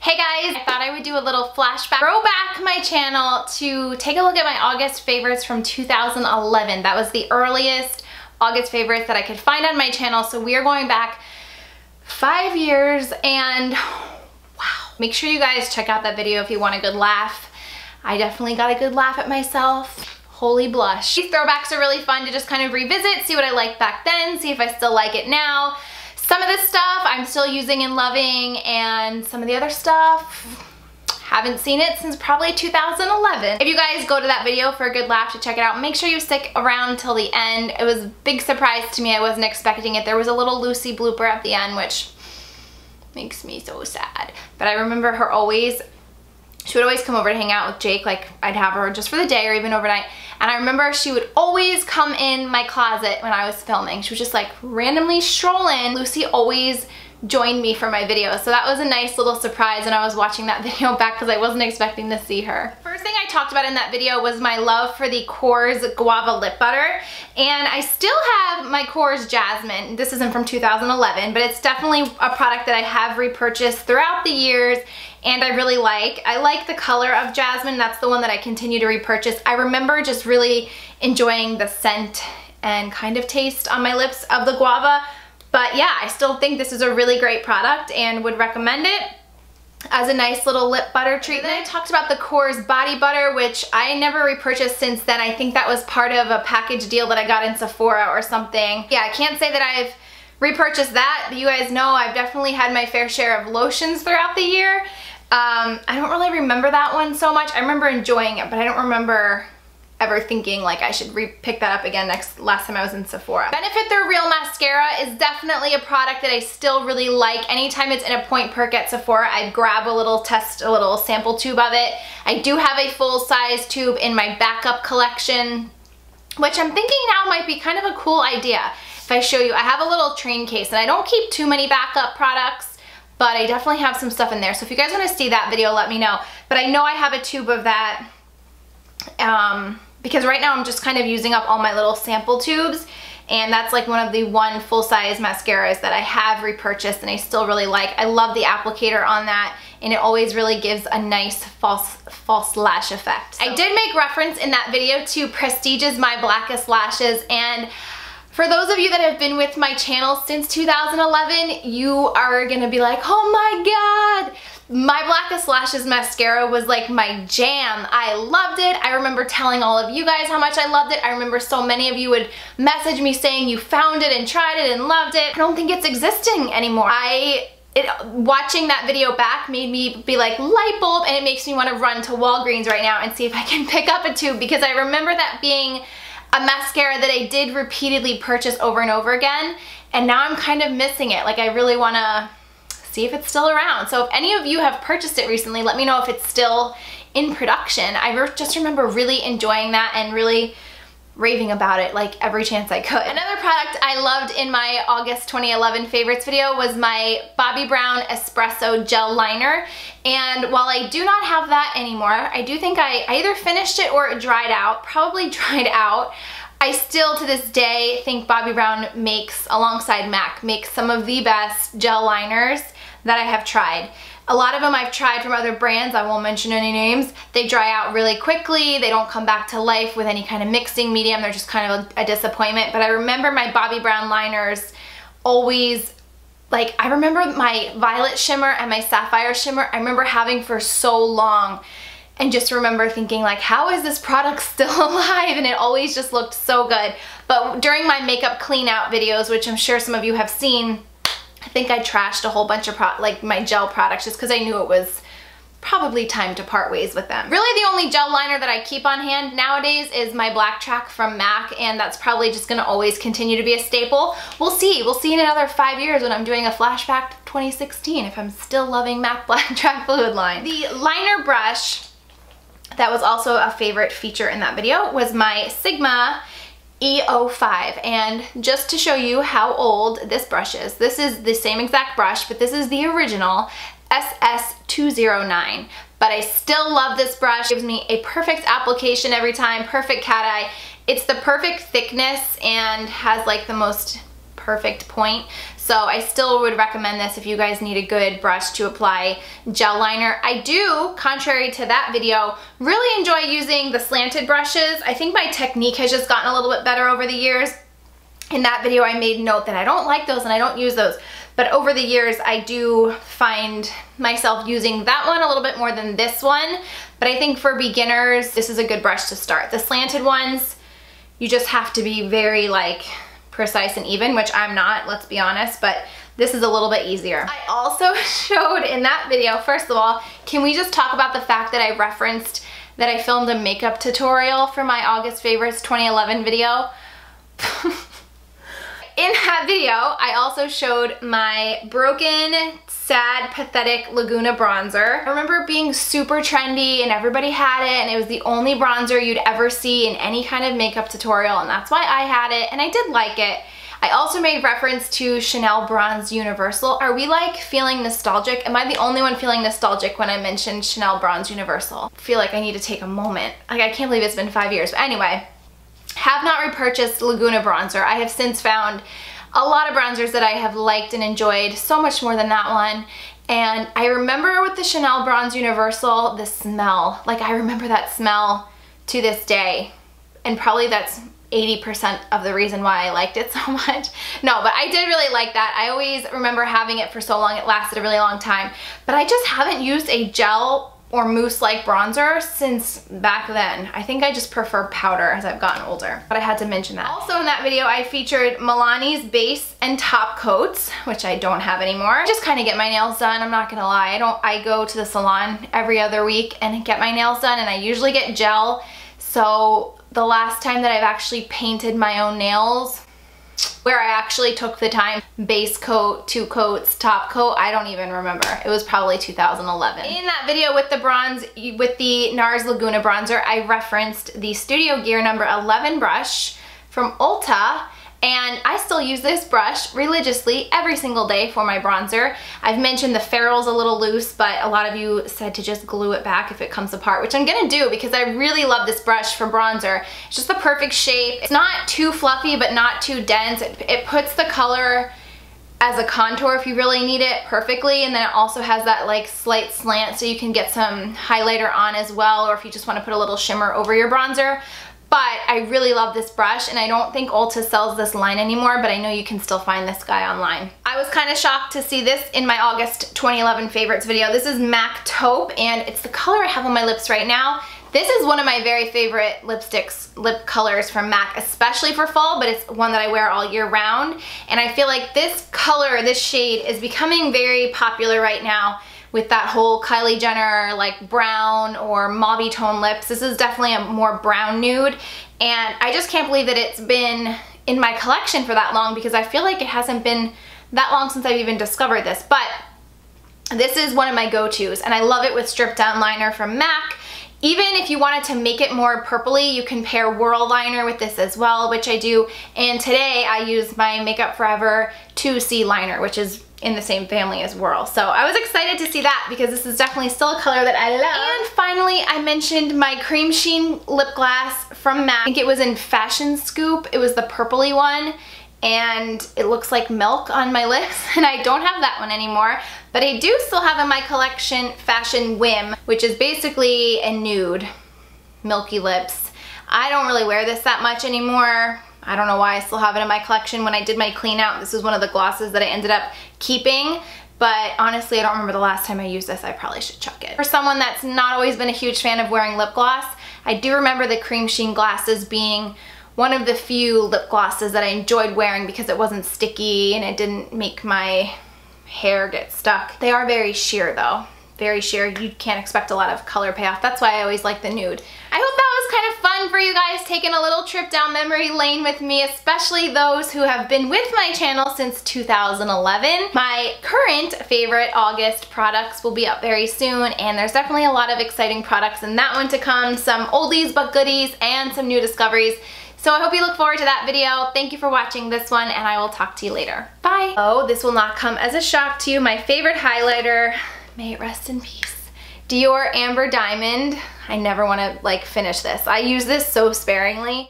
Hey guys, I thought I would do a little flashback, throwback my channel to take a look at my August favorites from 2011. That was the earliest August favorites that I could find on my channel. So we are going back 5 years and wow. Make sure you guys check out that video if you want a good laugh. I definitely got a good laugh at myself. Holy blush. These throwbacks are really fun to just kind of revisit, see what I liked back then, see if I still like it now. Some of this stuff I'm still using and loving, and some of the other stuff, haven't seen it since probably 2011. If you guys go to that video for a good laugh to check it out, make sure you stick around till the end. It was a big surprise to me. I wasn't expecting it. There was a little Lucy blooper at the end, which makes me so sad. But I remember her always, she would always come over to hang out with Jake. Like, I'd have her just for the day or even overnight. And I remember she would always come in my closet when I was filming. She was just like randomly strolling. Lucy always joined me for my videos. So that was a nice little surprise when I was watching that video back because I wasn't expecting to see her. First thing I talked about in that video was my love for the Kors Guava Lip Butter. And I still have my Kors Jasmine. This isn't from 2011, but it's definitely a product that I have repurchased throughout the years and I really like. I like the color of Jasmine. That's the one that I continue to repurchase. I remember just really enjoying the scent and kind of taste on my lips of the guava. But yeah, I still think this is a really great product and would recommend it as a nice little lip butter treatment. Then I talked about the Kors Body Butter, which I never repurchased since then. I think that was part of a package deal that I got in Sephora or something. Yeah, I can't say that I've repurchased that, but you guys know I've definitely had my fair share of lotions throughout the year. I don't really remember that one so much. I remember enjoying it, but I don't remember ever thinking like I should pick that up again last time I was in Sephora. Benefit Their Real Mascara is definitely a product that I still really like. Anytime it's in a point perk at Sephora, I'd grab a little sample tube of it. I do have a full-size tube in my backup collection, which I'm thinking now might be kind of a cool idea. If I show you, I have a little train case and I don't keep too many backup products, but I definitely have some stuff in there. So if you guys want to see that video, let me know. But I know I have a tube of that because right now I'm just kind of using up all my little sample tubes, and that's like one of the full-size mascaras that I have repurchased and I still really like. I love the applicator on that, and it always really gives a nice false lash effect. So I did make reference in that video to Prestige's My Blackest Lashes, and for those of you that have been with my channel since 2011, you are gonna be like, oh my god! My Blackest Lashes mascara was like my jam. I loved it. I remember telling all of you guys how much I loved it. I remember so many of you would message me saying you found it and tried it and loved it. I don't think it's existing anymore. Watching that video back made me be like light bulb, and it makes me want to run to Walgreens right now and see if I can pick up a tube, because I remember that being a mascara that I did repeatedly purchase over and over again, and now I'm kind of missing it. Like, I really want to see if it's still around. So if any of you have purchased it recently, let me know if it's still in production. I just remember really enjoying that and really raving about it like every chance I could. Another product I loved in my August 2011 favorites video was my Bobbi Brown Espresso Gel Liner. And while I do not have that anymore, I do think I either finished it or it dried out, probably dried out. I still, to this day, think Bobbi Brown makes, alongside MAC, makes some of the best gel liners that I have tried. A lot of them I've tried from other brands, I won't mention any names. They dry out really quickly, they don't come back to life with any kind of mixing medium, they're just kind of a disappointment. But I remember my Bobbi Brown liners always, like, I remember my Violet Shimmer and my Sapphire Shimmer, I remember having for so long, and just remember thinking like, how is this product still alive? And it always just looked so good. But during my makeup clean out videos, which I'm sure some of you have seen, I think I trashed a whole bunch of my gel products just because I knew it was probably time to part ways with them. Really the only gel liner that I keep on hand nowadays is my Black Track from MAC, and that's probably just gonna always continue to be a staple. We'll see in another 5 years when I'm doing a flashback to 2016 if I'm still loving MAC Black Track fluid line. The liner brush that was also a favorite feature in that video was my Sigma E05, and just to show you how old this brush is, this is the same exact brush, but this is the original SS209. But I still love this brush. It gives me a perfect application every time, perfect cat eye. It's the perfect thickness and has like the most perfect point. So I still would recommend this if you guys need a good brush to apply gel liner. I do, contrary to that video, really enjoy using the slanted brushes. I think my technique has just gotten a little bit better over the years. In that video, I made note that I don't like those and I don't use those. But over the years, I do find myself using that one a little bit more than this one. But I think for beginners, this is a good brush to start. The slanted ones, you just have to be very like precise and even, which I'm not, let's be honest, but this is a little bit easier. I also showed in that video, first of all, can we just talk about the fact that I referenced that I filmed a makeup tutorial for my August Favorites 2011 video? In that video, I also showed my broken, sad, pathetic Laguna bronzer. I remember it being super trendy and everybody had it, and it was the only bronzer you'd ever see in any kind of makeup tutorial, and that's why I had it, and I did like it. I also made reference to Chanel Bronze Universal. Are we like feeling nostalgic? Am I the only one feeling nostalgic when I mentioned Chanel Bronze Universal? I feel like I need to take a moment. Like, I can't believe it's been 5 years, but anyway. Have not repurchased Laguna bronzer. I have since found a lot of bronzers that I have liked and enjoyed so much more than that one. And I remember with the Chanel Bronze Universal, the smell. Like, I remember that smell to this day. And probably that's 80% of the reason why I liked it so much. No, but I did really like that. I always remember having it for so long. It lasted a really long time. But I just haven't used a gel or mousse-like bronzer since back then. I think I just prefer powder as I've gotten older, but I had to mention that. Also in that video, I featured Milani's base and top coats, which I don't have anymore. I just kind of get my nails done, I'm not gonna lie. I go to the salon every other week and get my nails done, and I usually get gel. So the last time that I've actually painted my own nails, where I actually took the time, base coat, 2 coats, top coat, I don't even remember. It was probably 2011. In that video with the bronze, with the NARS Laguna bronzer, I referenced the Studio Gear number 11 brush from Ulta, and I still use this brush religiously every single day for my bronzer. I've mentioned the ferrule's a little loose, but a lot of you said to just glue it back if it comes apart, which I'm gonna do because I really love this brush for bronzer. It's just the perfect shape. It's not too fluffy, but not too dense. It puts the color as a contour if you really need it perfectly, and then it also has that like slight slant so you can get some highlighter on as well, or if you just want to put a little shimmer over your bronzer. But I really love this brush, and I don't think Ulta sells this line anymore, but I know you can still find this guy online. I was kind of shocked to see this in my August 2011 favorites video. This is MAC Taupe, and it's the color I have on my lips right now. This is one of my very favorite lipsticks, lip colors from MAC, especially for fall, but it's one that I wear all year round. And I feel like this color, this shade, is becoming very popular right now with that whole Kylie Jenner like brown or mauve tone lips. This is definitely a more brown nude, and I just can't believe that it's been in my collection for that long, because I feel like it hasn't been that long since I've even discovered this. But this is one of my go-tos, and I love it with stripped down liner from MAC. Even if you wanted to make it more purpley, you can pair Whirl liner with this as well, which I do. And today I use my Makeup Forever 2C liner, which is in the same family as Whirl. So I was excited to see that because this is definitely still a color that I love. And finally, I mentioned my Cream Sheen lip gloss from MAC. I think it was in Fashion Scoop. It was the purpley one, and it looks like milk on my lips, and I don't have that one anymore. But I do still have in my collection Fashion Whim, which is basically a nude, milky lips. I don't really wear this that much anymore. I don't know why I still have it in my collection. When I did my clean out, this is one of the glosses that I ended up keeping. But honestly, I don't remember the last time I used this. I probably should chuck it. For someone that's not always been a huge fan of wearing lip gloss, I do remember the Cream Sheen glasses being one of the few lip glosses that I enjoyed wearing because it wasn't sticky and it didn't make my hair get stuck. They are very sheer though. Very sheer. You can't expect a lot of color payoff. That's why I always like the nude. I hope that was kind of fun for you guys, taking a little trip down memory lane with me, especially those who have been with my channel since 2011. My current favorite August products will be up very soon, and there's definitely a lot of exciting products in that one to come. Some oldies but goodies and some new discoveries. So I hope you look forward to that video. Thank you for watching this one, and I will talk to you later. Bye! Oh, this will not come as a shock to you. My favorite highlighter, may it rest in peace, Dior Amber Diamond. I never want to like finish this. I use this so sparingly.